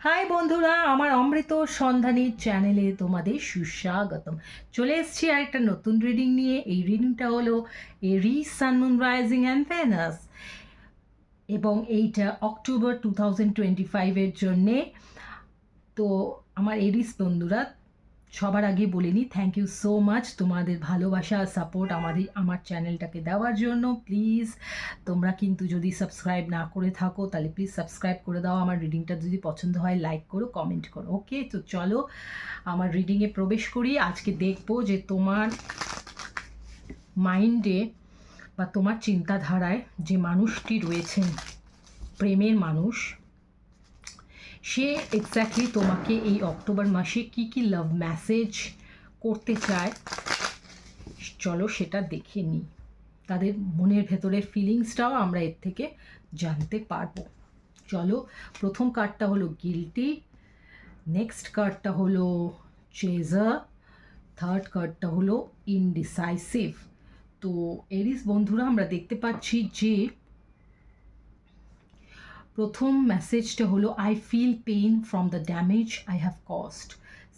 High বন্ধুরা, আমার অমৃত সন্ধানী চ্যানেলে তোমাদের সুস্বাগতম। চলে এসেছি আর একটা নতুন রিডিং নিয়ে। এই রিডিংটা হলো এরিস, সান, মুন, রাইজিং অ্যান্ড ভেনাস, এবং এইটা অক্টোবর 2025-এর জন্যে। তো আমার এরিস বন্ধুরা, সবার আগে বলে নিই, থ্যাংক ইউ সো মাচ তোমাদের ভালোবাসা আর সাপোর্ট আমার চ্যানেলটাকে দেওয়ার জন্য। প্লিজ তোমরা কিন্তু যদি সাবস্ক্রাইব না করে থাকো তাহলে প্লিজ সাবস্ক্রাইব করে দাও। আমার রিডিংটা যদি পছন্দ হয় লাইক করো, কমেন্ট করো। ওকে, তো চলো আমার রিডিংয়ে প্রবেশ করি। আজকে দেখবো যে তোমার মাইন্ডে বা তোমার চিন্তাধারায় যে মানুষটি রয়েছেন, প্রেমের মানুষ, সে এক্স্যাক্টলি তোমাকে এই অক্টোবর মাসে কি কি লাভ মেসেজ করতে চায়। চলো সেটা দেখে নিই। তাদের মনের ভেতরের ফিলিংসটাও আমরা এর থেকে জানতে পারবো। চলো, প্রথম কার্ডটা হলো গিল্টি, নেক্সট কার্ডটা হলো চেজার, থার্ড কার্ডটা হলো ইনডিসাইসিভ। তো এরিস বন্ধুরা, আমরা দেখতে পাচ্ছি যে প্রথম মেসেজটা হলো I feel pain from the damage I have caused.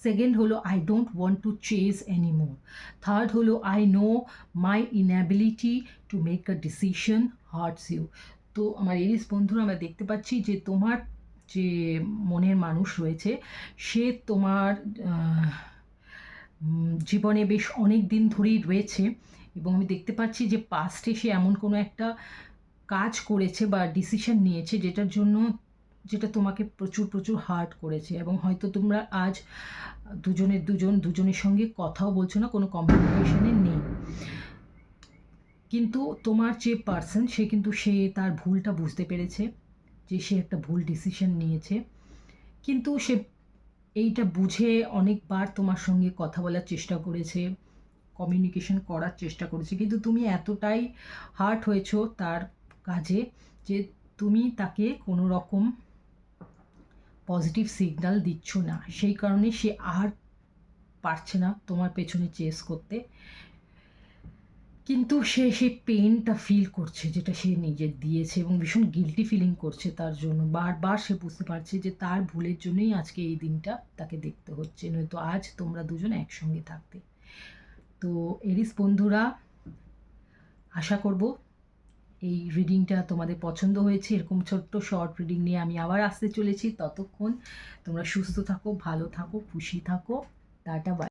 Second হলো I don't want to chase anymore. Third হলো I know my inability to make a decision hurts you. তো আমার এরিস বন্ধুরা, আমরা দেখতে পাচ্ছি যে তোমার যে মনের মানুষ রয়েছে সে তোমার জীবনে বেশ অনেক দিন ধরেই রয়েছে, এবং আমি দেখতে পাচ্ছি যে পাস্টে সে এমন কোনো একটা কাজ করেছে বা ডিসিশন নিয়েছে যেটা তোমাকে প্রচুর প্রচুর হার্ট করেছে, এবং হয়তো তোমরা আজ দুজনের সঙ্গে কথাও বলছো না, কোনো কমিউনিকেশনে নেই। কিন্তু তোমার যে পার্সন সে তার ভুলটা বুঝতে পেরেছে, যে সে একটা ভুল ডিসিশন নিয়েছে। কিন্তু সে এইটা বুঝে অনেকবার তোমার সঙ্গে কথা বলার চেষ্টা করেছে, কমিউনিকেশন করার চেষ্টা করেছে, কিন্তু তুমি এতটাই হার্ট হয়েছো তার কাজে যে তুমি তাকে কোনো রকম পজিটিভ সিগন্যাল দিচ্ছ না। সেই কারণে সে আর পারছে না তোমার পেছনে চেস করতে। কিন্তু সে সেই পেনটা ফিল করছে যেটা সে নিজে দিয়েছে, এবং ভীষণ গিল্টি ফিলিং করছে তার জন্য। বারবার সে বুঝতে পারছে যে তার ভুলের জন্যই আজকে এই দিনটা তাকে দেখতে হচ্ছে, নয়তো আজ তোমরা দুজন একসঙ্গে থাকতে। তো এরিস বন্ধুরা, আশা করব এই রিডিংটা তোমাদের পছন্দ হয়েছে। এরকম ছোট্ট শর্ট রিডিং নিয়ে আমি আবার আসতে চলেছি। ততক্ষণ তোমরা সুস্থ থাকো, ভালো থাকো, খুশি থাকো। Tata, by.